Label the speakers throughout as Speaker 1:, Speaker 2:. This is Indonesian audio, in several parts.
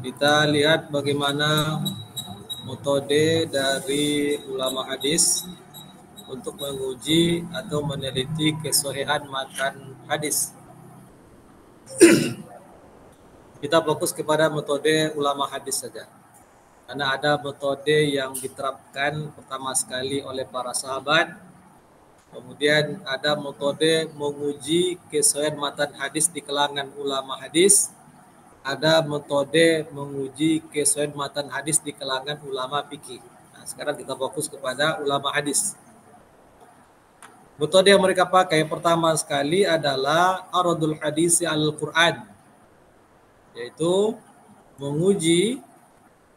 Speaker 1: Kita lihat bagaimana metode dari ulama hadis untuk menguji atau meneliti kesohihan matan hadis. Kita fokus kepada metode ulama hadis saja. Karena ada metode yang diterapkan pertama sekali oleh para sahabat. Kemudian ada metode menguji kesohihan matan hadis di kalangan ulama hadis. Ada metode menguji kesohihan matan hadis di kalangan ulama fikih. Nah, sekarang kita fokus kepada ulama hadis. Metode yang mereka pakai pertama sekali adalah aradul hadis al-Quran, yaitu menguji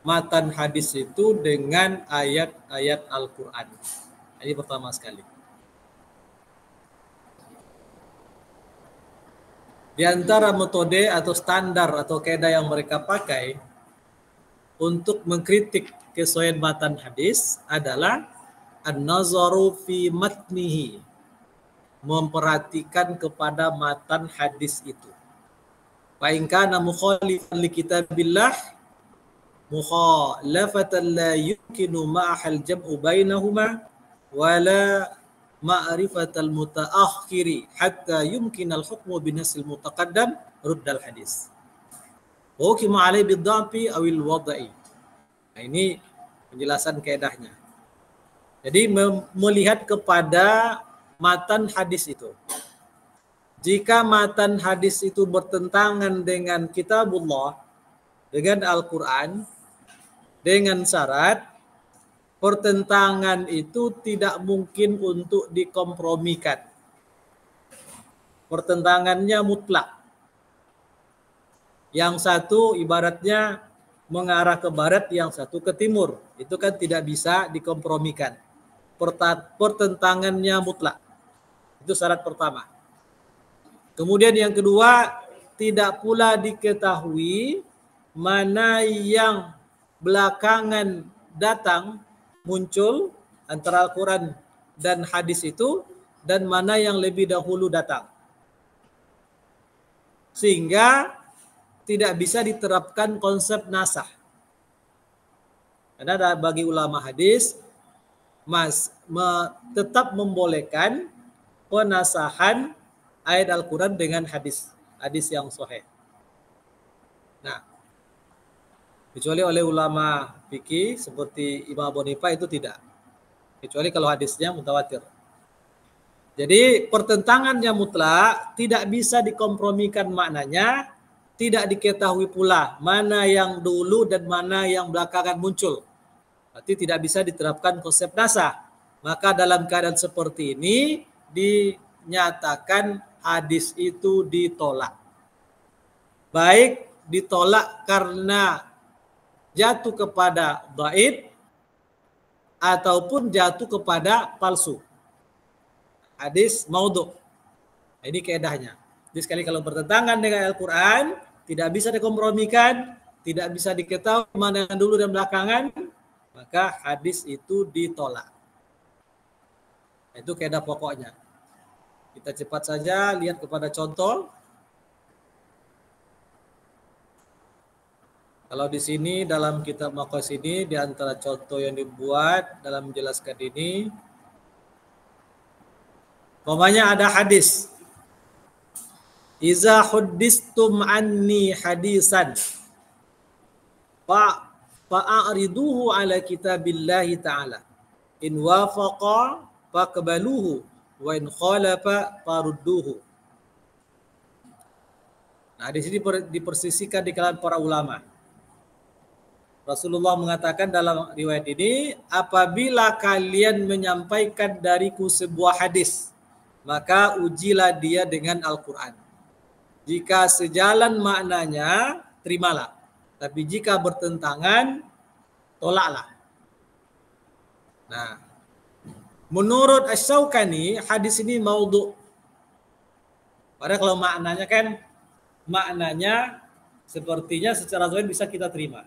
Speaker 1: matan hadis itu dengan ayat-ayat Al-Quran. Ini pertama sekali. Di antara metode atau standar atau kaidah yang mereka pakai untuk mengkritik kesohihan matan hadis adalah an-nazaru fi matnihi, memperhatikan kepada matan hadis itu. Fa in kana mukhalifan li kitabillah mukhalafatan la yumkinu ma'ahal jam'u bainahuma wala ma'rifatal mutaakhiri hatta yumkinal hukmu binasil mutaqaddam ruddal hadis. Hukima alai bidhafi awil wadai. Nah, ini penjelasan kaidahnya. Jadi melihat kepada matan hadis itu. Jika matan hadis itu bertentangan dengan kitabullah, dengan Al-Quran, dengan syarat, pertentangan itu tidak mungkin untuk dikompromikan. Pertentangannya mutlak. Yang satu ibaratnya mengarah ke barat, yang satu ke timur. Itu kan tidak bisa dikompromikan. Pertentangannya mutlak. Itu syarat pertama. Kemudian yang kedua, tidak pula diketahui mana yang belakangan datang muncul antara Al-Quran dan hadis itu, dan mana yang lebih dahulu datang. Sehingga tidak bisa diterapkan konsep nasah. Karena bagi ulama hadis, tetap membolehkan penasahan ayat Al-Quran dengan hadis yang sahih. Nah, kecuali oleh ulama fikih seperti Imam Abu Hanifah itu tidak. Kecuali kalau hadisnya mutawatir. Jadi pertentangannya mutlak, tidak bisa dikompromikan maknanya, tidak diketahui pula mana yang dulu dan mana yang belakangan muncul. Berarti tidak bisa diterapkan konsep nasah. Maka dalam keadaan seperti ini dinyatakan hadis itu ditolak. Baik ditolak karena jatuh kepada dhaif ataupun jatuh kepada palsu. Hadis maudhu. Ini kaidahnya. Jadi sekali kalau bertentangan dengan Al-Quran, tidak bisa dikompromikan, tidak bisa diketahui mana yang dulu dan belakangan, maka hadis itu ditolak. Itu kaidah pokoknya. Kita cepat saja lihat kepada contoh. Kalau di sini dalam kitab Maqas ini, di antara contoh yang dibuat dalam menjelaskan ini, umpamanya ada hadis. Iza huddistum anni hadisan fa'ariduhu ala kitabillahi ta'ala. In wafaqa faqbaluhu wa in khalafa farudduhu. Nah, di sini dipersisikan di kalangan para ulama. Rasulullah mengatakan dalam riwayat ini, apabila kalian menyampaikan dariku sebuah hadis, maka ujilah dia dengan Al-Quran. Jika sejalan maknanya, terimalah. Tapi jika bertentangan, tolaklah. Nah, menurut Asy-Syaukani, hadis ini maudhu. Padahal kalau maknanya sepertinya secara zahir bisa kita terima.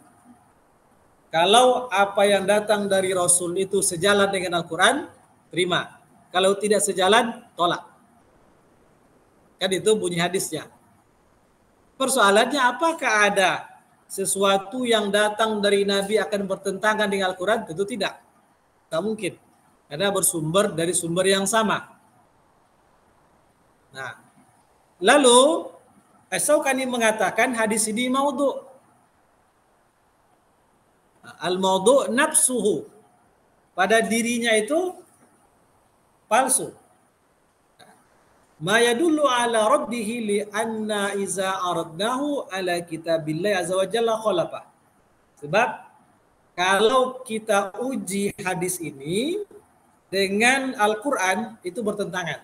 Speaker 1: Kalau apa yang datang dari Rasul itu sejalan dengan Al-Quran, terima. Kalau tidak sejalan, tolak. Kan itu bunyi hadisnya. Persoalannya apakah ada sesuatu yang datang dari Nabi akan bertentangan dengan Al-Quran? Tentu tidak. Tak mungkin. Karena bersumber dari sumber yang sama. Nah, lalu As-Syaukani mengatakan hadis ini maudhu'. Al-maudhu' nafsuhu. Pada dirinya itu palsu. Ma yadullu ala raddihi li anna iza aradnahu ala kitabillahi azza wa jalla khalafa. Sebab kalau kita uji hadis ini dengan Al-Quran itu bertentangan.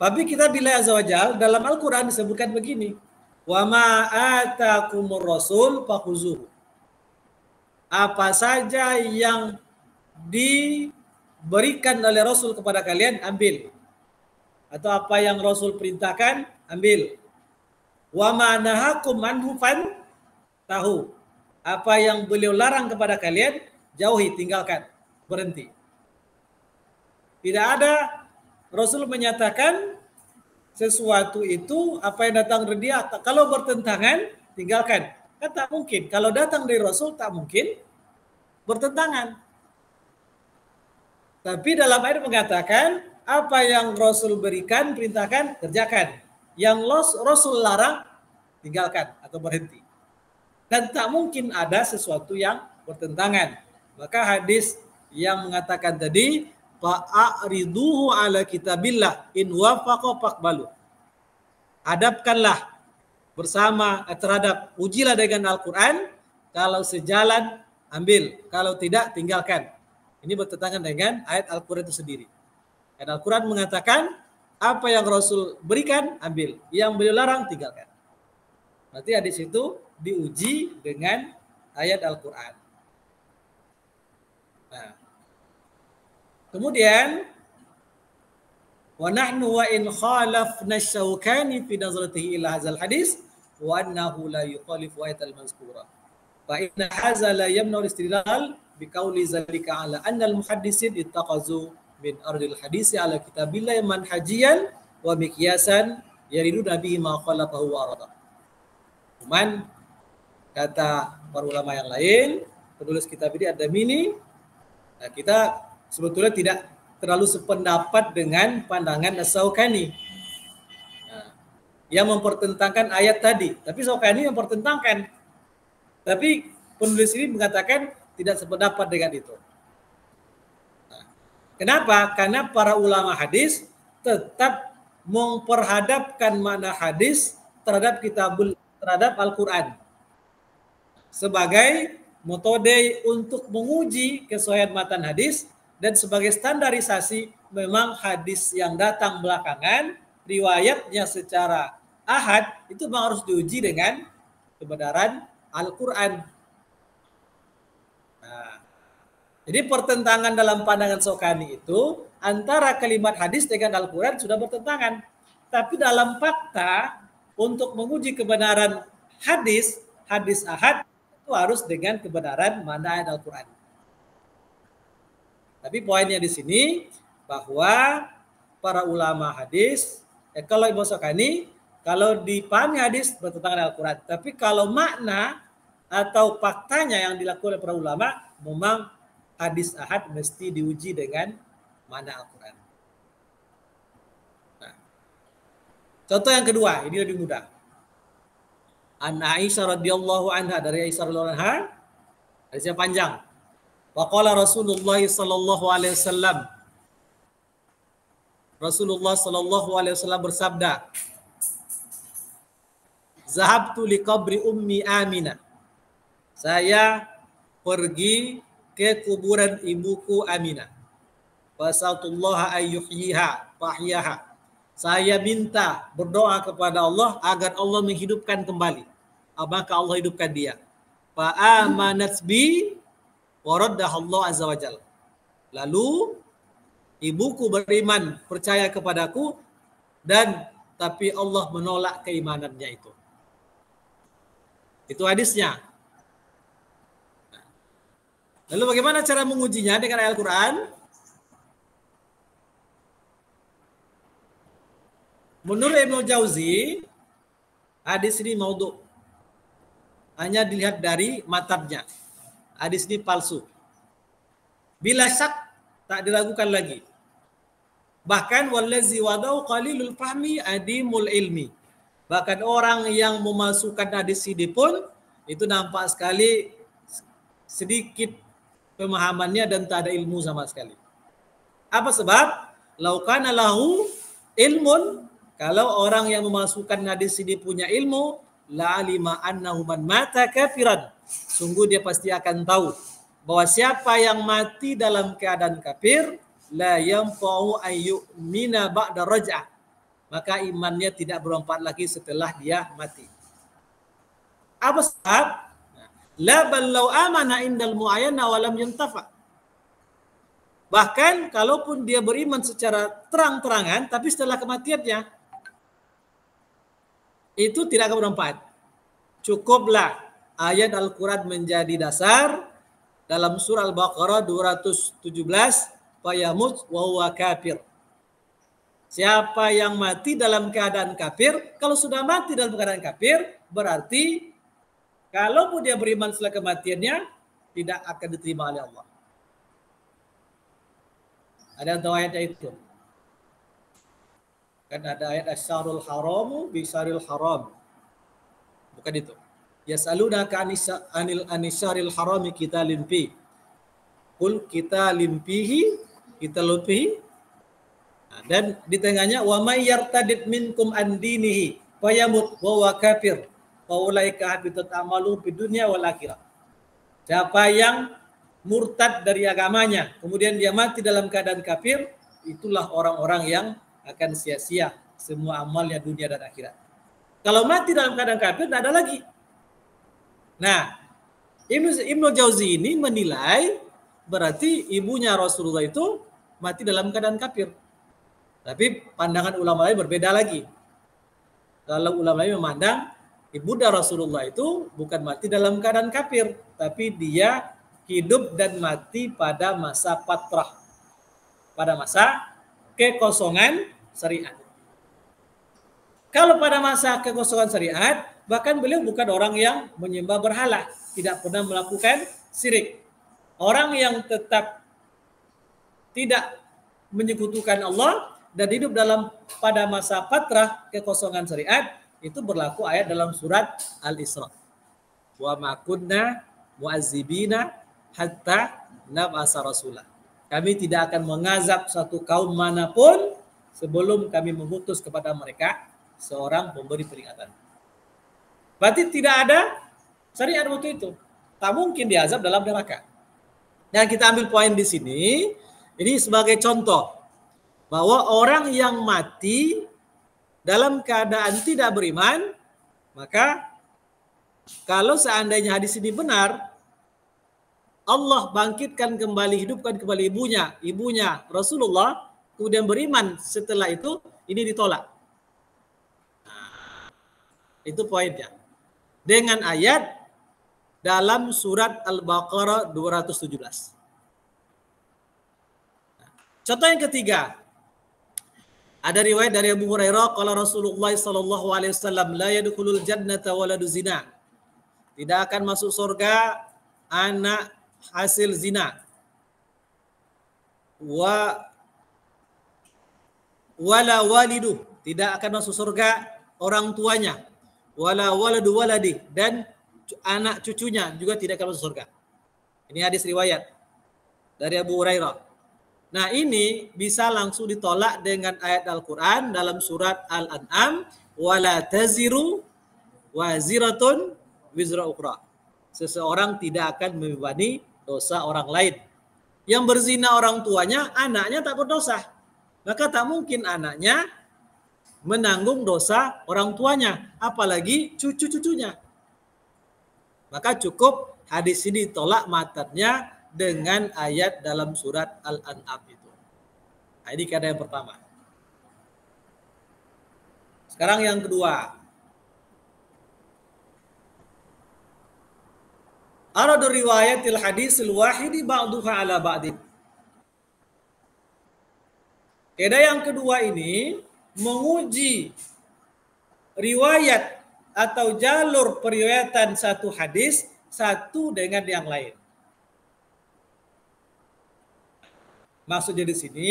Speaker 1: Tapi kitabillahi azza wa jalla dalam Al-Quran disebutkan begini. Wa ma atakumur rasul fakhuzuhu. Apa saja yang diberikan oleh Rasul kepada kalian, ambil. Atau apa yang Rasul perintahkan, ambil. Wa ma nahakum anhu tahu. Apa yang beliau larang kepada kalian, jauhi, tinggalkan, berhenti. Tidak ada Rasul menyatakan sesuatu itu apa yang datang dari dia, kalau bertentangan, tinggalkan. Kan tak mungkin. Kalau datang dari Rasul, tak mungkin bertentangan. Tapi dalam ayat mengatakan, apa yang Rasul berikan, perintahkan, kerjakan. Yang Rasul larang, tinggalkan atau berhenti. Dan tak mungkin ada sesuatu yang bertentangan. Maka hadis yang mengatakan tadi, fa'ariduhu ala kitabillah in wafaqa faqbalu. Hadapkanlah bersama terhadap, ujilah dengan Al-Quran, kalau sejalan ambil, kalau tidak tinggalkan. Ini bertentangan dengan ayat Al-Quran itu sendiri. Ayat Al-Quran mengatakan apa yang Rasul berikan ambil, yang beliau larang tinggalkan. Berarti hadis itu diuji dengan ayat Al-Quran. Nah, kemudian wa nahnu wa in khalafna Syaukani fi nazratihi ila hadzal hadis wa annahu la yukhalifu ayat al-mazkura. Fa inna hadza la yamna al-istidlal bi qawli zalika ala anna al-muhaddisin ittaqazu min ardil hadisi ala kitabillah manhajiyan wa miqyasan yaridu nabihi ma khalafahu wa arada. Cuman kata para ulama yang lain, penulis kitab ini Ad-Damini, nah kita sebetulnya tidak terlalu sependapat dengan pandangan As-Syaukani yang mempertentangkan ayat tadi. Tapi Syaukani mempertentangkan. Tapi penulis ini mengatakan tidak sependapat dengan itu. Nah, kenapa? Karena para ulama hadis tetap memperhadapkan makna hadis terhadap Al-Quran sebagai metode untuk menguji kesesuaian matan hadis. Dan sebagai standarisasi, memang hadis yang datang belakangan, riwayatnya secara ahad, itu memang harus diuji dengan kebenaran Al-Quran. Nah, jadi pertentangan dalam pandangan Syaukani itu, antara kalimat hadis dengan Al-Quran sudah bertentangan. Tapi dalam fakta, untuk menguji kebenaran hadis ahad, itu harus dengan kebenaran mana ayat Al-Quran. Tapi poinnya di sini bahwa para ulama hadis, kalau Imam Syaukani, kalau dipahami hadis bertentangan dengan Al-Quran. Tapi kalau makna atau faktanya yang dilakukan oleh para ulama, memang hadis ahad mesti diuji dengan makna Al-Quran. Nah, contoh yang kedua, ini lebih mudah. An Aisyah radhiyallahu anha, dari Aisyah radhiyallahu anha, hadisnya panjang. Waqala Rasulullah sallallahu alaihi wasallam. Rasulullah sallallahu alaihi wasallam bersabda, "Zahabtu li qabri ummi Aminah." Saya pergi ke kuburan ibuku Aminah. Fasallallahu ayyuhyiha fahyaha. Saya minta berdoa kepada Allah agar Allah menghidupkan kembali. Maka Allah hidupkan dia. Fa amanat bi waraddah Allah azza wa jalla. Lalu ibuku beriman, percaya kepadaku, dan tapi Allah menolak keimanannya itu. Itu hadisnya. Lalu bagaimana cara mengujinya dengan ayat Al-Quran? Menurut Ibnu Jauzi, Hadis ini maudhu. Hanya dilihat dari matanya. Hadis ini palsu. Bila syak tak diragukan lagi. Bahkan wallazi wadau qalilul fahmi adimul ilmi. Bahkan orang yang memasukkan hadis ini pun itu nampak sekali sedikit pemahamannya dan tak ada ilmu sama sekali. Apa sebab? Laukana lahu ilmun, kalau orang yang memasukkan hadis ini punya ilmu, la alima annahu man mata kafiran. Sungguh dia pasti akan tahu bahwa siapa yang mati dalam keadaan kafir, la yanfa'u ayyumina ba'da raj'ah. Maka imannya tidak bermanfaat lagi setelah dia mati. Apa sebab? La ballau amana indal mu'ayyana wa lam yantafa. Bahkan kalaupun dia beriman secara terang-terangan, tapi setelah kematiannya itu tidak akan bermanfaat. Cukuplah ayat Al-Quran menjadi dasar dalam surah Al-Baqarah 217, fayamut wa huwa kafir. Siapa yang mati dalam keadaan kafir, kalau sudah mati dalam keadaan kafir, berarti kalaupun dia beriman setelah kematiannya, tidak akan diterima oleh Allah. Ada yang tahu ayatnya itu? Kan ada ayat asyarul haramu bisaril haram. Bukan itu. Yas'alunaka anil anisyaril harami kita limpi. Kul kita limpihi, kita lumpihi. Dan di tengahnya wa may yartadid minkum an dinihi fayamut wa huwa kafir fa ulaika habitat amalu fid dunya wal akhirah. Siapa yang murtad dari agamanya kemudian dia mati dalam keadaan kafir, itulah orang-orang yang akan sia-sia semua amalnya dunia dan akhirat. Kalau mati dalam keadaan kafir tidak ada lagi. Nah, Ibnu Jauzi ini menilai berarti ibunya Rasulullah itu mati dalam keadaan kafir. Tapi pandangan ulama lain berbeda lagi. Kalau ulama lain memandang ibunda Rasulullah itu bukan mati dalam keadaan kafir, tapi dia hidup dan mati pada masa fatrah, pada masa kekosongan syariat. Kalau pada masa kekosongan syariat, bahkan beliau bukan orang yang menyembah berhala, tidak pernah melakukan syirik. Orang yang tetap tidak menyekutukan Allah dan hidup pada masa fatrah kekosongan syariat, itu berlaku ayat dalam surat Al-Isra. Wa ma kunna mu'azzibina hatta nab'asa rasulah. Kami tidak akan mengazab satu kaum manapun sebelum kami mengutus kepada mereka seorang pemberi peringatan. Berarti tidak ada syariat waktu itu. Tak mungkin diazab dalam neraka. Nah, kita ambil poin di sini. Ini sebagai contoh bahwa orang yang mati dalam keadaan tidak beriman, maka kalau seandainya hadis ini benar, Allah bangkitkan kembali, hidupkan kembali ibunya Rasulullah, kemudian beriman setelah itu, ini ditolak. Nah, itu poinnya. Dengan ayat dalam surat Al-Baqarah 217. Contoh yang ketiga, ada riwayat dari Abu Hurairah, qala Rasulullah sallallahu alaihi wasallam, la yadkhulul jannata waladu zina. Tidak akan masuk surga anak hasil zina. Wala walidu, tidak akan masuk surga orang tuanya. Wala waladu waladi, dan anak cucunya juga tidak akan masuk surga. Ini hadis riwayat dari Abu Hurairah. Nah, ini bisa langsung ditolak dengan ayat Al-Quran dalam surat Al-An'am, wala taziru waziratun wizra ukhra. Seseorang tidak akan membebani dosa orang lain. Yang berzina orang tuanya, anaknya tak berdosa. Maka tak mungkin anaknya menanggung dosa orang tuanya, apalagi cucu-cucunya. Maka cukup hadis ini ditolak matanya dengan ayat dalam surat Al-An'am itu. Nah, ini kaidah yang pertama. Sekarang yang kedua. Aradu riwayatil hadisil wahidi ba'duha ala ba'din. Kaidah yang kedua ini menguji riwayat atau jalur periwayatan satu hadis satu dengan yang lain. Maksudnya di sini,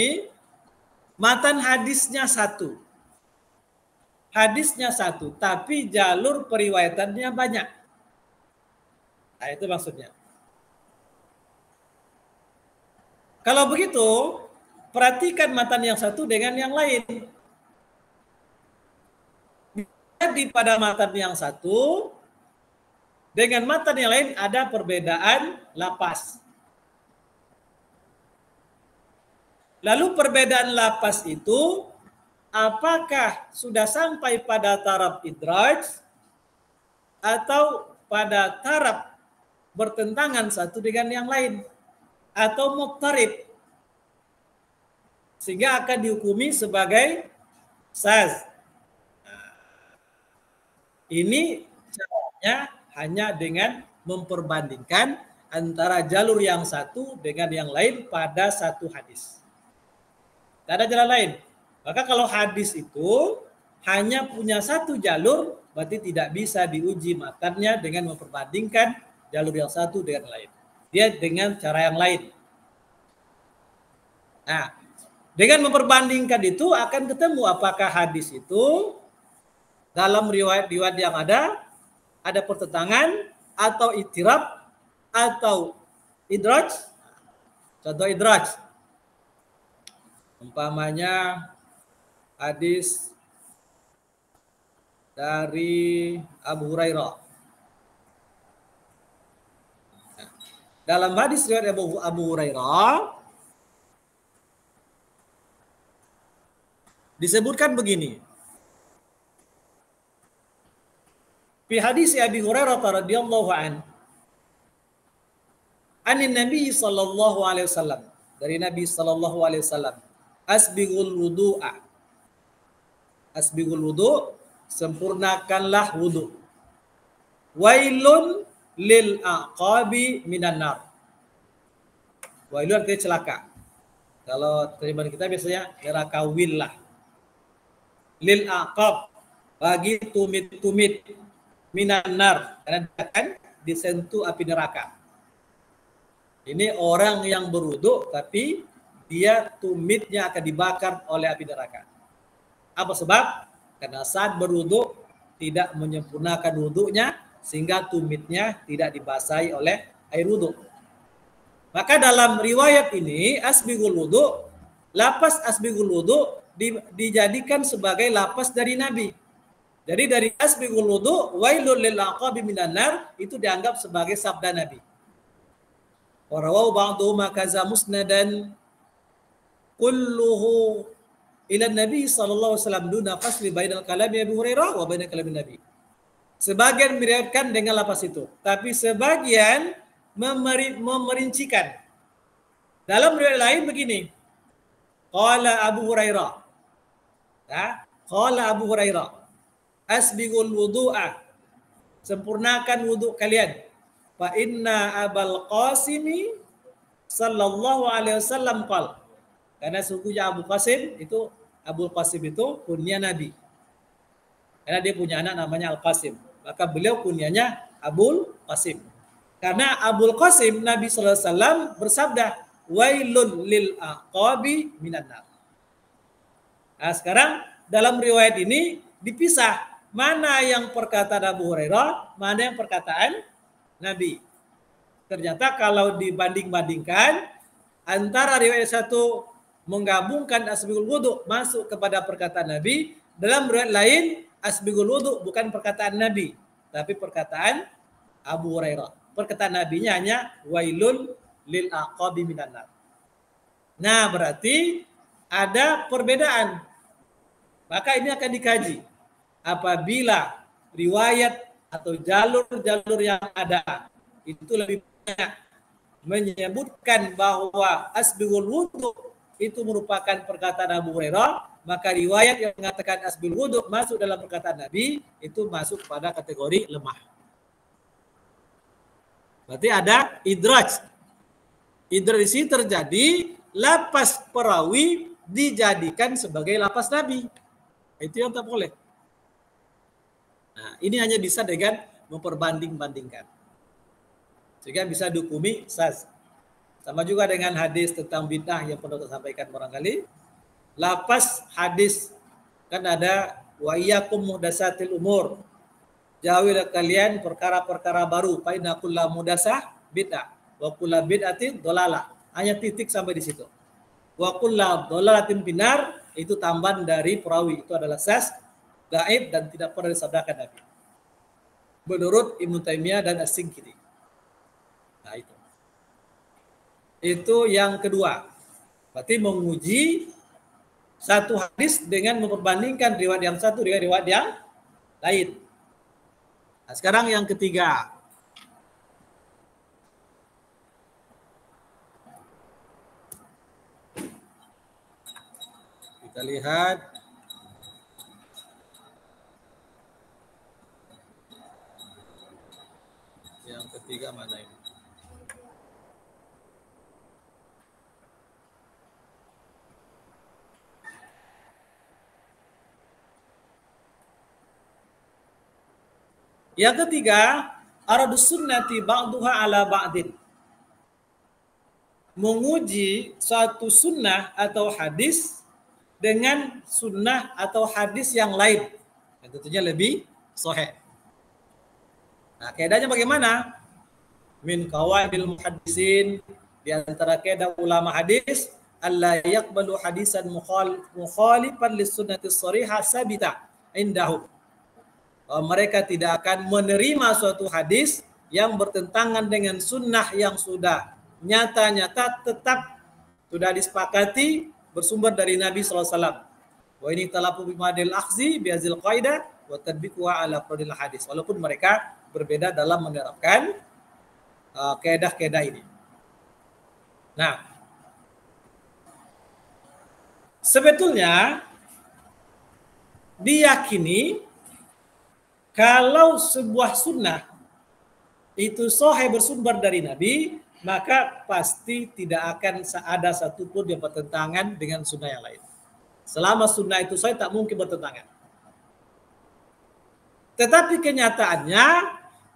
Speaker 1: matan hadisnya satu. Hadisnya satu, tapi jalur periwayatannya banyak. Nah, itu maksudnya. Kalau begitu, perhatikan matan yang satu dengan yang lain. Jadi pada matan yang satu, dengan matan yang lain ada perbedaan lafaz. Lalu perbedaan lafaz itu apakah sudah sampai pada taraf idraj atau pada taraf bertentangan satu dengan yang lain atau muqtarib, sehingga akan dihukumi sebagai syadz. Ini caranya hanya dengan memperbandingkan antara jalur yang satu dengan yang lain pada satu hadis. Tidak ada jalan lain. Maka kalau hadis itu hanya punya satu jalur, berarti tidak bisa diuji matannya dengan memperbandingkan jalur yang satu dengan lain. Dia dengan cara yang lain. Nah, dengan memperbandingkan itu akan ketemu apakah hadis itu dalam riwayat-riwayat yang ada pertentangan atau ittirab atau idraj. Contoh idraj. Umpamanya hadis dari Abu Hurairah. Dalam hadis riwayat Abu Hurairah disebutkan begini. Fi hadis Abi Hurairah radhiyallahu an anin Nabi sallallahu alaihi wasallam, dari Nabi sallallahu alaihi wasallam, asbighul wudu, sempurnakanlah wudu. Wailun lil aqabi minan nar. Wailun artinya celaka. Kalau terjemahan kita biasanya neraka wil lah. Lil aqab, bagi tumit-tumit minan nar, karena akan disentuh api neraka. Ini orang yang berwudu tapi dia tumitnya akan dibakar oleh api neraka. Apa sebab? Karena saat berwudu tidak menyempurnakan wudunya sehingga tumitnya tidak dibasahi oleh air wudu. Maka dalam riwayat ini asbighul wudu, lapas asbighul wudu dijadikan sebagai lapas dari Nabi. Jadi dari asbighul wudu wailul lil aqabi minan nar itu dianggap sebagai sabda Nabi. Wa rawahu ba'dhum kaza musnadan kulluhu ila Nabi sallallahu alaihi wasallam duna fasli bainal kalami Abu Hurairah wa bainal kalami Nabi. Sebagian meriwayatkan dengan lafaz itu, tapi sebagian memerincikan. Dalam riwayat lain begini. Qala Abu Hurairah. Ya, qala Abu Hurairah. Asbighul wudu'a. Sempurnakan wudu kalian. Fa inna Abul Qasimi sallallahu alaihi wasallam qala. Karena sukunya Abul Qasim itu kunyah Nabi. Karena dia punya anak namanya Al-Qasim. Maka beliau kunyahnya Abul Qasim. Karena Abul Qasim Nabi sallallahu alaihi wasallam bersabda, "Wailun lil aqabi minan nar." Nah, sekarang dalam riwayat ini dipisah mana yang perkataan Abu Hurairah, mana yang perkataan Nabi. Ternyata kalau dibanding-bandingkan antara riwayat satu menggabungkan asbighul wudu masuk kepada perkataan Nabi, dalam riwayat lain asbighul wudu bukan perkataan Nabi, tapi perkataan Abu Hurairah. Perkataan Nabinya hanya wailul lil aqabi minan nar. Nah, berarti ada perbedaan. Maka ini akan dikaji. Apabila riwayat atau jalur-jalur yang ada itu lebih banyak menyebutkan bahwa asbighul wudu itu merupakan perkataan Abu Hurairah, maka riwayat yang mengatakan asbighul wudu masuk dalam perkataan Nabi itu masuk pada kategori lemah. Berarti ada idraj. Idraj ini terjadi lapas perawi dijadikan sebagai lapas Nabi. Itu yang tak boleh. Nah, ini hanya bisa dengan memperbanding-bandingkan. Sehingga bisa dihukumi saz. Sama juga dengan hadis tentang bid'ah yang pernah saya sampaikan barangkali. Lapas hadis kan ada wa iyyakum muhdatsatil umur. Jauhilah kalian perkara-perkara baru. Fa inna kulla muhdatsah bid'ah wa kulla bid'atin dhalalah. Hanya titik sampai di situ. Wa kulla dhalalatin binar, itu tambahan dari perawi, itu adalah saz, gaib dan tidak pernah disabdakan Nabi. Menurut Ibnu Taimiyah dan As-Singkiti. Nah, itu yang kedua. Berarti menguji satu hadis dengan memperbandingkan riwayat yang satu dengan riwayat yang lain. Nah, sekarang yang ketiga. Kita lihat yang ketiga mana ini? Yang ketiga, aradus sunnati ba'duha ala ba'din. Menguji suatu sunnah atau hadis dengan sunnah atau hadis yang lain. Yang tentunya lebih sahih. Nah, kaidahnya bagaimana? Min qawaidil muhaddisin, di antara kaidah ulama hadis, alla yaqbalu hadisan mukhalifan lis sunnati sharihah sabita indahum. Mereka tidak akan menerima suatu hadis yang bertentangan dengan sunnah yang sudah nyata-nyata tetap sudah disepakati bersumber dari Nabi SAW. Wa ini talafu bimadil akhzi biazil qaidah wa tadbiquha ala qadil hadis. Walaupun mereka berbeda dalam menerapkan kaidah-kaidah ini. Nah, sebetulnya diyakini kalau sebuah sunnah itu sahih bersumber dari Nabi, maka pasti tidak akan ada satupun yang bertentangan dengan sunnah yang lain. Selama sunnah itu sahih, tak mungkin bertentangan. Tetapi kenyataannya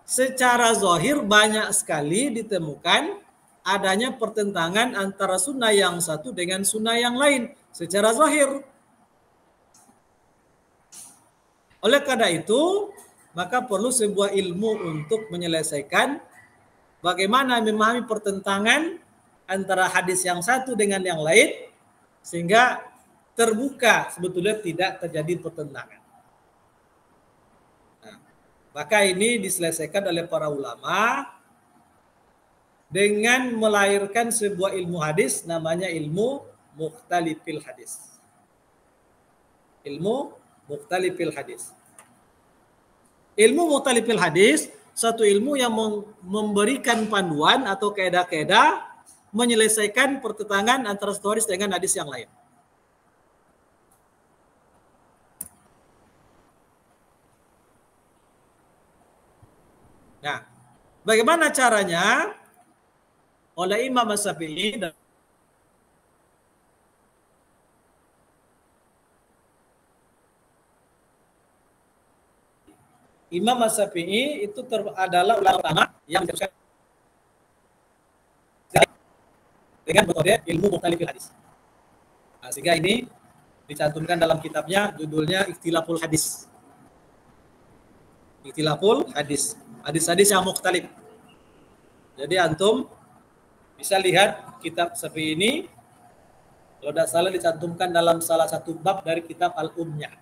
Speaker 1: secara zahir banyak sekali ditemukan adanya pertentangan antara sunnah yang satu dengan sunnah yang lain secara zahir. Oleh karena itu, maka perlu sebuah ilmu untuk menyelesaikan bagaimana memahami pertentangan antara hadis yang satu dengan yang lain sehingga terbuka sebetulnya tidak terjadi pertentangan. Nah, maka ini diselesaikan oleh para ulama dengan melahirkan sebuah ilmu hadis namanya ilmu mukhtalifil hadis. Ilmu mukhtalifil hadis. Ilmu mukhtalifil hadis, satu ilmu yang memberikan panduan atau kaidah-kaidah menyelesaikan pertentangan antara satu hadis dengan hadis yang lain. Nah, bagaimana caranya? Oleh Imam As-Syafi'i dan Imam As-Syafi'i itu adalah ulama pertama yang menjelaskan dengan metode ilmu mukhtalifil hadis. Nah, sehingga ini dicantumkan dalam kitabnya, judulnya Ikhtilaful Hadis. Ikhtilaful Hadis, hadis-hadis yang mukhtalif. Jadi antum bisa lihat kitab Syafi'i ini, kalau tidak salah dicantumkan dalam salah satu bab dari kitab Al-Umnyah.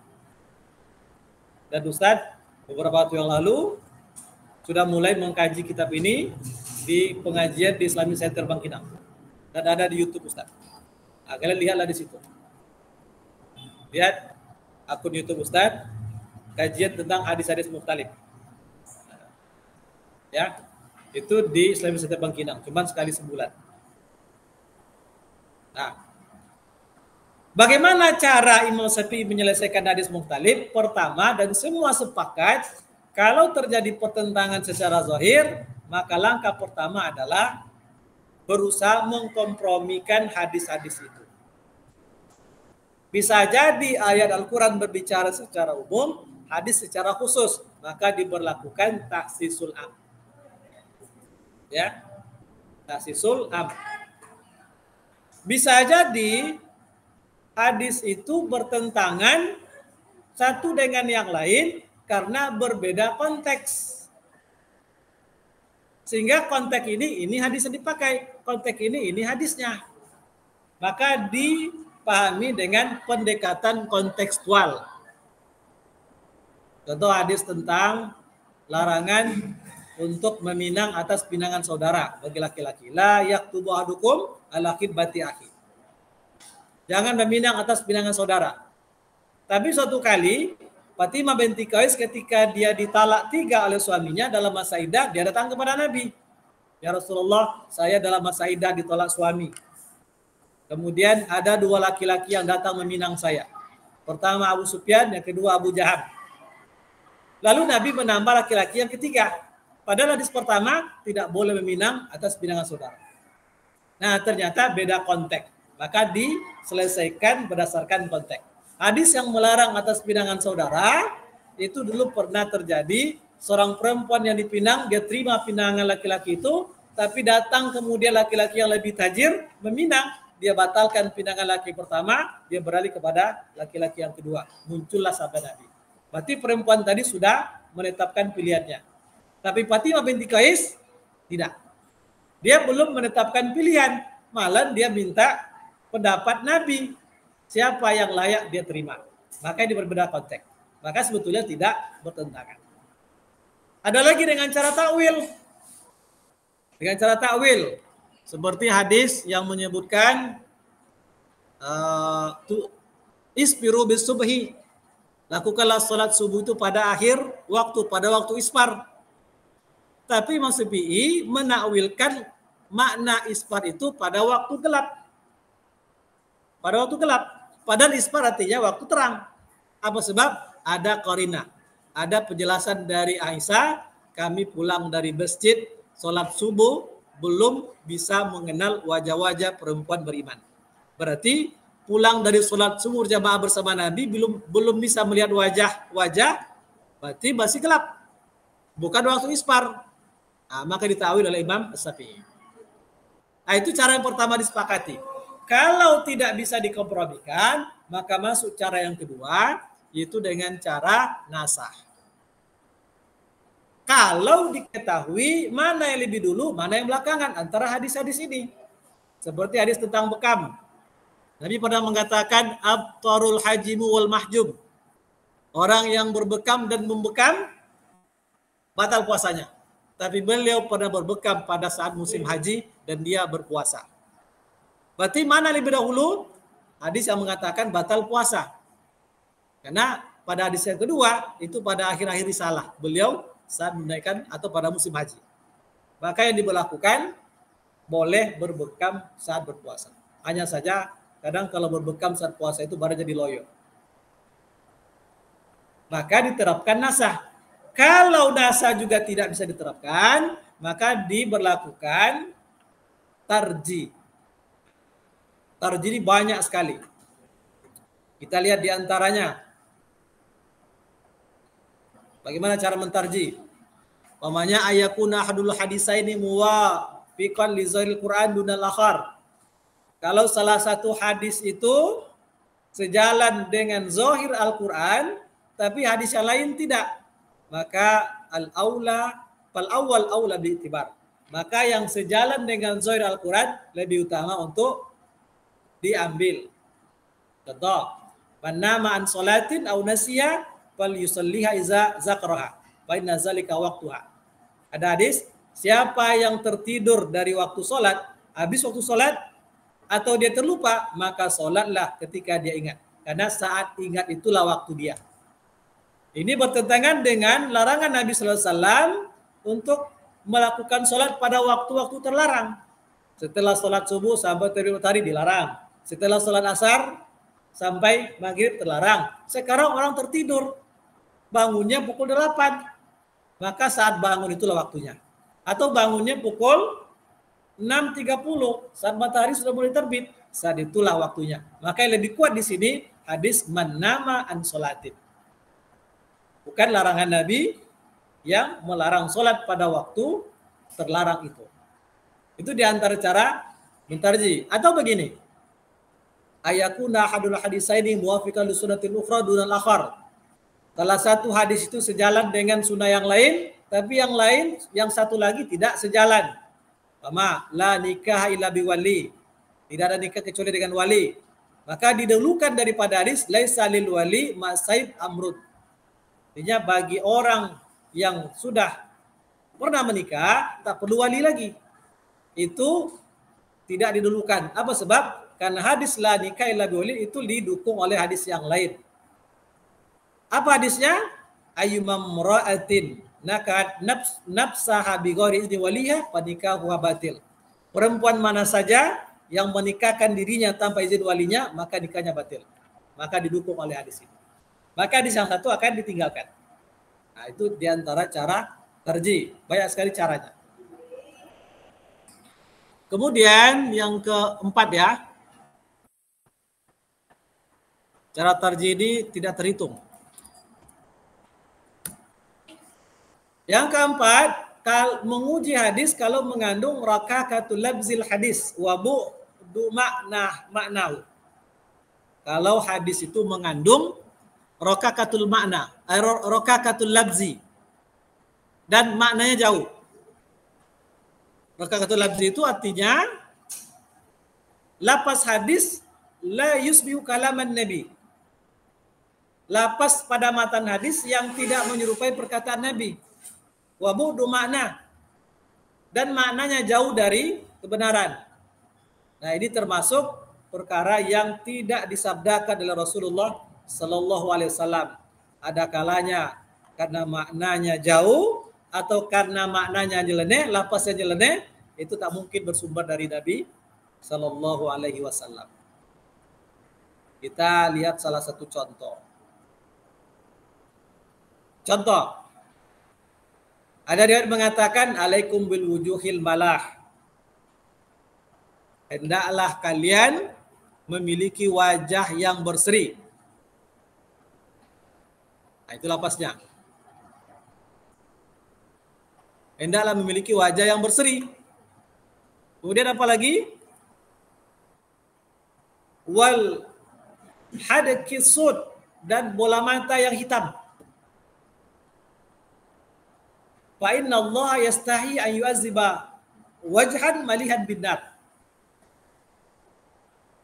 Speaker 1: Dan Ustadz beberapa waktu yang lalu sudah mulai mengkaji kitab ini di pengajian di Islamic Center Bangkinang. Dan ada di YouTube Ustaz. Nah, kalian lihatlah di situ. Lihat akun YouTube Ustaz, kajian tentang hadis-hadis mukhtalif. Ya, itu di Islamic Center Bangkinang, cuman sekali sebulan. Nah, bagaimana cara Imam Syafi'i menyelesaikan hadis mukhtalif? Pertama, dan semua sepakat, kalau terjadi pertentangan secara zahir, maka langkah pertama adalah berusaha mengkompromikan hadis-hadis itu. Bisa jadi ayat Al-Quran berbicara secara umum, hadis secara khusus, maka diberlakukan takhsisul am. Ya, takhsisul am. Bisa jadi hadis itu bertentangan satu dengan yang lain karena berbeda konteks. Sehingga konteks ini hadis yang dipakai, konteks ini hadisnya. Maka dipahami dengan pendekatan kontekstual. Contoh hadis tentang larangan untuk meminang atas pinangan saudara bagi laki-laki. La yaktubu ahadukum ala khitbati akhi. Jangan meminang atas pinangan saudara. Tapi suatu kali Fatimah binti Qais ketika dia ditalak 3 oleh suaminya dalam masa iddah, dia datang kepada Nabi. Ya Rasulullah, saya dalam masa iddah ditolak suami. Kemudian ada 2 laki-laki yang datang meminang saya. Pertama Abu Sufyan, yang kedua Abu Jaham. Lalu Nabi menambah laki-laki yang ketiga. Padahal hadis pertama tidak boleh meminang atas pinangan saudara. Nah, ternyata beda konteks. Maka diselesaikan berdasarkan konteks. Hadis yang melarang atas pinangan saudara itu dulu pernah terjadi, seorang perempuan yang dipinang, dia terima pinangan laki-laki itu, tapi datang kemudian laki-laki yang lebih tajir meminang, dia batalkan pinangan laki pertama, dia beralih kepada laki-laki yang kedua. Muncullah sahabat Nabi. Berarti perempuan tadi sudah menetapkan pilihannya. Tapi Fatimah binti Qais tidak. Dia belum menetapkan pilihan, malah dia minta pendapat Nabi. Siapa yang layak dia terima. Makanya di berbeda konteks. Maka sebetulnya tidak bertentangan. Ada lagi dengan cara takwil. Dengan cara takwil. Seperti hadis yang menyebutkan isbiru bis subhi. Lakukanlah salat subuh itu pada akhir waktu, pada waktu isfar. Tapi Imam Syafi'i menakwilkan makna isfar itu pada waktu gelap. Pada waktu gelap. Padahal isfar artinya waktu terang. Apa sebab? Ada qarina. Ada penjelasan dari Aisyah, kami pulang dari masjid, sholat subuh, belum bisa mengenal wajah-wajah perempuan beriman. Berarti pulang dari sholat subuh jamaah bersama Nabi, belum bisa melihat wajah-wajah, berarti masih gelap. Bukan waktu isfar. Nah, maka ditakwil oleh Imam Syafi'i. Nah, itu cara yang pertama disepakati. Kalau tidak bisa dikompromikan, maka masuk cara yang kedua, yaitu dengan cara nasah. Kalau diketahui mana yang lebih dulu, mana yang belakangan antara hadis-hadis ini. Seperti hadis tentang bekam. Nabi pernah mengatakan abtarul hajimu wal mahjum. Orang yang berbekam dan membekam batal puasanya. Tapi beliau pernah berbekam pada saat musim haji dan dia berpuasa. Berarti mana lebih dahulu? Hadis yang mengatakan batal puasa. Karena pada hadis yang kedua, itu pada akhir-akhir risalah. Beliau saat menunaikan atau pada musim haji. Maka yang diberlakukan, boleh berbekam saat berpuasa. Hanya saja, kadang kalau berbekam saat puasa itu baru jadi loyo. Maka diterapkan nasah. Kalau nasah juga tidak bisa diterapkan, maka diberlakukan tarji. Tarji ini banyak sekali. Kita lihat di antaranya. Bagaimana cara mentarji? Pamanya ayakuna ahadul hadisaini muwafiqan li zahiril Quran dunal akhar. Kalau salah satu hadis itu sejalan dengan zahir Al-Quran, tapi hadis yang lain tidak, maka fal awwal aula bi'tibar. Maka yang sejalan dengan zahir Al-Quran lebih utama untuk diambil. Contoh, man nama an salatin aw nasiya fal yusalliha iza zakraha fa inna zalika waqtuha. Ada hadis, siapa yang tertidur dari waktu salat, habis waktu salat atau dia terlupa, maka salatlah ketika dia ingat. Karena saat ingat itulah waktu dia. Ini bertentangan dengan larangan Nabi sallallahu alaihi wasallam untuk melakukan salat pada waktu-waktu terlarang. Setelah salat subuh sampai terbit matahari dilarang. Setelah sholat asar sampai maghrib terlarang. Sekarang orang tertidur, bangunnya pukul 8. Maka saat bangun itulah waktunya. Atau bangunnya pukul 6.30, saat matahari sudah mulai terbit. Saat itulah waktunya. Maka yang lebih kuat di sini hadis man nama an sholatin. Bukan larangan Nabi yang melarang sholat pada waktu terlarang itu. Itu diantara cara mentarji. Atau begini, ayakuna hadul hadisaini muwafiqan li sunnatil ukhra dunal akhar. Salah satu hadis itu sejalan dengan sunnah yang lain, tapi yang lain, yang satu lagi tidak sejalan. Sama, la nikah illa biwali. Tidak ada nikah kecuali dengan wali. Maka didahulukan daripada hadis laisa lil wali ma saib amrud. Artinya bagi orang yang sudah pernah menikah tak perlu wali lagi. Itu tidak didahulukan. Apa sebab? Karena hadis la nikah illa biwali itu didukung oleh hadis yang lain. Apa hadisnya? Ayyumam ra'atin nakat nafsaha bi ghairi izni waliha fa nikahuha batil. Perempuan mana saja yang menikahkan dirinya tanpa izin walinya, maka nikahnya batil. Maka didukung oleh hadis ini. Maka hadis yang satu akan ditinggalkan. Nah, itu diantara cara tarjih. Banyak sekali caranya. Kemudian yang keempat ya. Cara tarjih ini tidak terhitung. Yang keempat, menguji hadis kalau mengandung rakakatul labzil hadis wa bu'du maknahu. Kalau hadis itu mengandung rakakatul makna, rakakatul labzi dan maknanya jauh. Rakakatul labzi itu artinya lapas hadis la yusbihu kalaman nabi. Lapas pada matan hadis yang tidak menyerupai perkataan Nabi. Wa bu'du makna dan maknanya jauh dari kebenaran. Nah, ini termasuk perkara yang tidak disabdakan oleh Rasulullah Sallallahu Alaihi Wasallam. Ada kalanya karena maknanya jauh atau karena maknanya nyeleneh, lapasnya nyeleneh, itu tak mungkin bersumber dari Nabi Sallallahu Alaihi Wasallam. Kita lihat salah satu contoh. Ada riwayat mengatakan alaikum bil wujuhil malah. Hendaklah kalian memiliki wajah yang berseri. Nah, itu lapasnya. Hendaklah memiliki wajah yang berseri. Kemudian apa lagi? Wal hadkisud dan bola mata yang hitam. Fa inna Allah yastahi an yu'azziba wajhan malihan binar.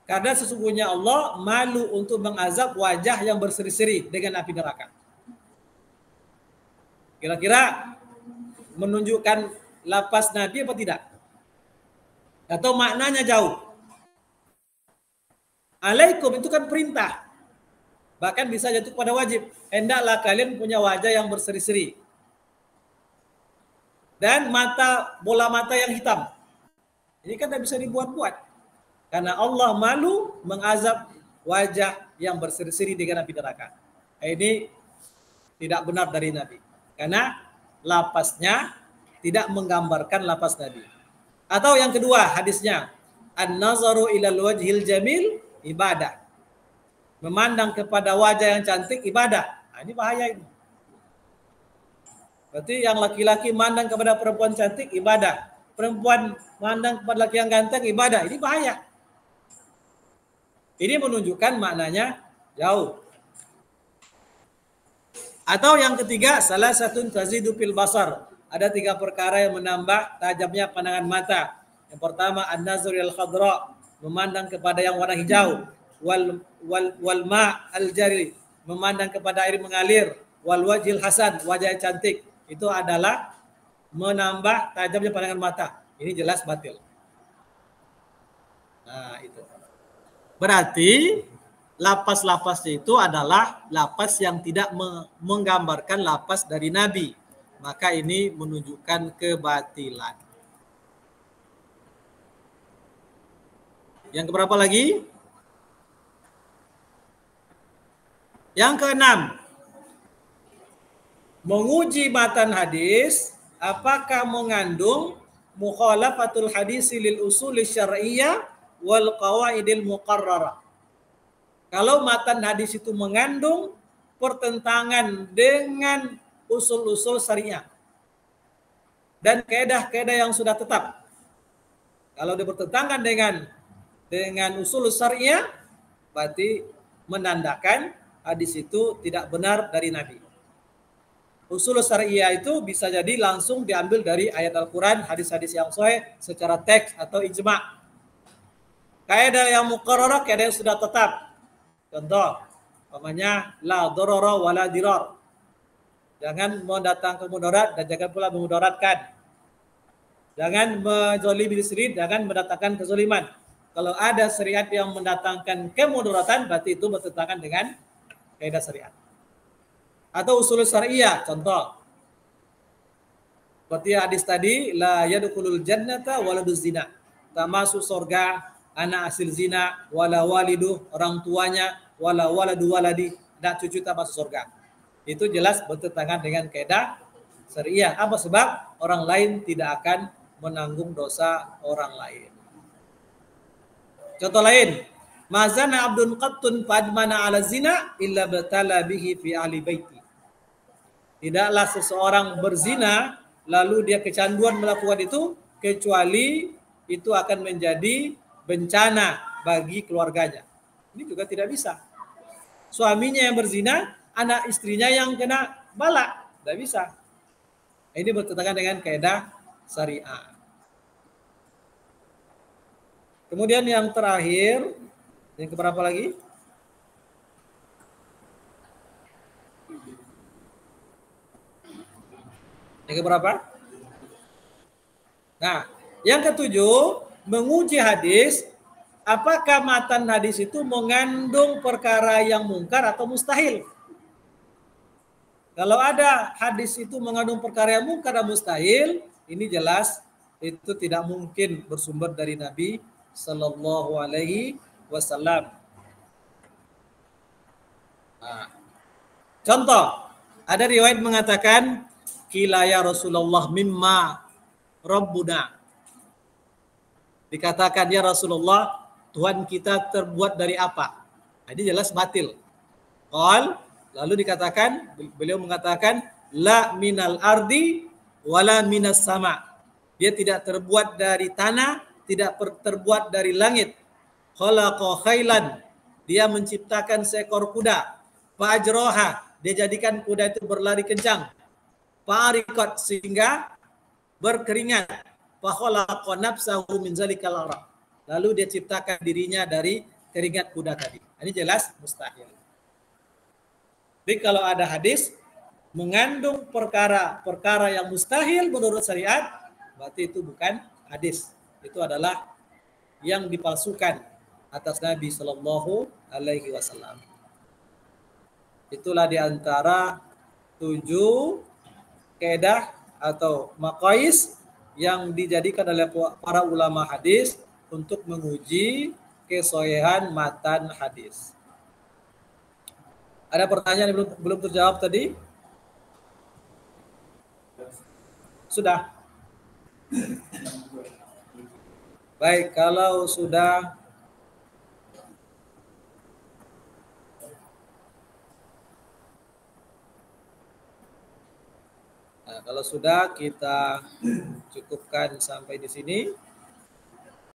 Speaker 1: Karena sesungguhnya Allah malu untuk mengazab wajah yang berseri-seri dengan api neraka. Kira-kira menunjukkan lapas Nabi apa tidak? Atau maknanya jauh? Alaikum itu kan perintah. Bahkan bisa jatuh pada wajib. Hendaklah kalian punya wajah yang berseri-seri. Dan bola mata yang hitam. Ini kan tidak bisa dibuat-buat. Karena Allah malu mengazab wajah yang berseri-seri dengan api neraka. Ini tidak benar dari Nabi. Karena lapasnya tidak menggambarkan lapas Nabi. Atau yang kedua hadisnya. An-nazaru ilal wajhil jamil ibadah. Memandang kepada wajah yang cantik ibadah. Nah, ini bahaya ini. Berarti yang laki-laki mandang kepada perempuan cantik ibadah. Perempuan mandang kepada laki yang ganteng ibadah. Ini bahaya. Ini menunjukkan maknanya jauh. Atau yang ketiga, salah satu tazidu fil basar. Ada 3 perkara yang menambah tajamnya pandangan mata. Yang pertama, an-nazar al-khadra, memandang kepada yang warna hijau. Wal ma al-jari, memandang kepada air mengalir. Wal wajhil hasan, wajah cantik. Itu adalah menambah tajamnya pandangan mata. Ini jelas batil. Nah, itu. Berarti lapas-lapasnya itu adalah lapas yang tidak menggambarkan lapas dari Nabi. Maka ini menunjukkan kebatilan. Yang keberapa lagi? Yang keenam. Menguji matan hadis apakah mengandung mukhalafatul hadis lil usul syar'iyyah wal qawaidil muqarrarah. Kalau matan hadis itu mengandung pertentangan dengan usul-usul syariah dan kaidah-kaidah yang sudah tetap. Kalau dia bertentangan dengan usul syariah, berarti menandakan hadis itu tidak benar dari Nabi. Usul syariah itu bisa jadi langsung diambil dari ayat Al-Quran, hadis-hadis yang sahih secara teks atau ijma'. Kaidah yang muqarrarah, kaidah yang sudah tetap. Contoh, namanya la darara wala dirar. Jangan mendatangkan mudarat dan jangan pula memudaratkan. Jangan menzalimi diri sendiri, jangan mendatangkan kezaliman. Kalau ada syariat yang mendatangkan kemudaratan, berarti itu bertentangan dengan kaidah syariat. Atau usul syariah, contoh. Seperti hadis tadi, la yadkhulul jannata waladuz zina. Tak masuk surga anak hasil zina, wala walidu, orang tuanya, wala waladu waladi, dan cucu tak masuk surga. Itu jelas bertentangan dengan kaidah syariah. Apa sebab? Orang lain tidak akan menanggung dosa orang lain. Contoh lain, mazana abdun qattun fadmana ala zina illa batala bihi fi ahli baiti. Tidaklah seseorang berzina lalu dia kecanduan melakukan itu kecuali itu akan menjadi bencana bagi keluarganya. Ini juga tidak bisa. Suaminya yang berzina, anak istrinya yang kena bala, tidak bisa. Ini bertentangan dengan kaidah syariah. Kemudian yang terakhir, yang keberapa lagi? Yang keberapa? Nah, yang ketujuh, menguji hadis, apakah matan hadis itu mengandung perkara yang mungkar atau mustahil? Kalau ada hadis itu mengandung perkara yang mungkar dan mustahil, ini jelas itu tidak mungkin bersumber dari Nabi Sallallahu Alaihi Wasallam. Nah, contoh, ada riwayat mengatakan, Qila ya Rasulullah mimma Rabbuna. Dikatakan ya Rasulullah, Tuhan kita terbuat dari apa? Nah, ini jelas batil. Qal, lalu dikatakan, beliau mengatakan, la minal ardi wala minas sama. Dia tidak terbuat dari tanah, tidak terbuat dari langit. Khalaqa khailan, dia menciptakan seekor kuda. Fa'ajroha, dia jadikan kuda itu berlari kencang. Fa'arikot, sehingga berkeringat. Fakhalaqa nafsahu min zalikal araq. Lalu dia ciptakan dirinya dari keringat kuda tadi. Ini jelas mustahil. Jadi kalau ada hadis mengandung perkara yang mustahil menurut syariat, berarti itu bukan hadis. Itu adalah yang dipalsukan atas Nabi Sallallahu Alaihi Wasallam. Itulah diantara 7 kaidah atau maqais yang dijadikan oleh para ulama hadis untuk menguji kesohihan matan hadis. Ada pertanyaan yang belum terjawab tadi? Sudah? Baik, kalau sudah kita cukupkan sampai di sini.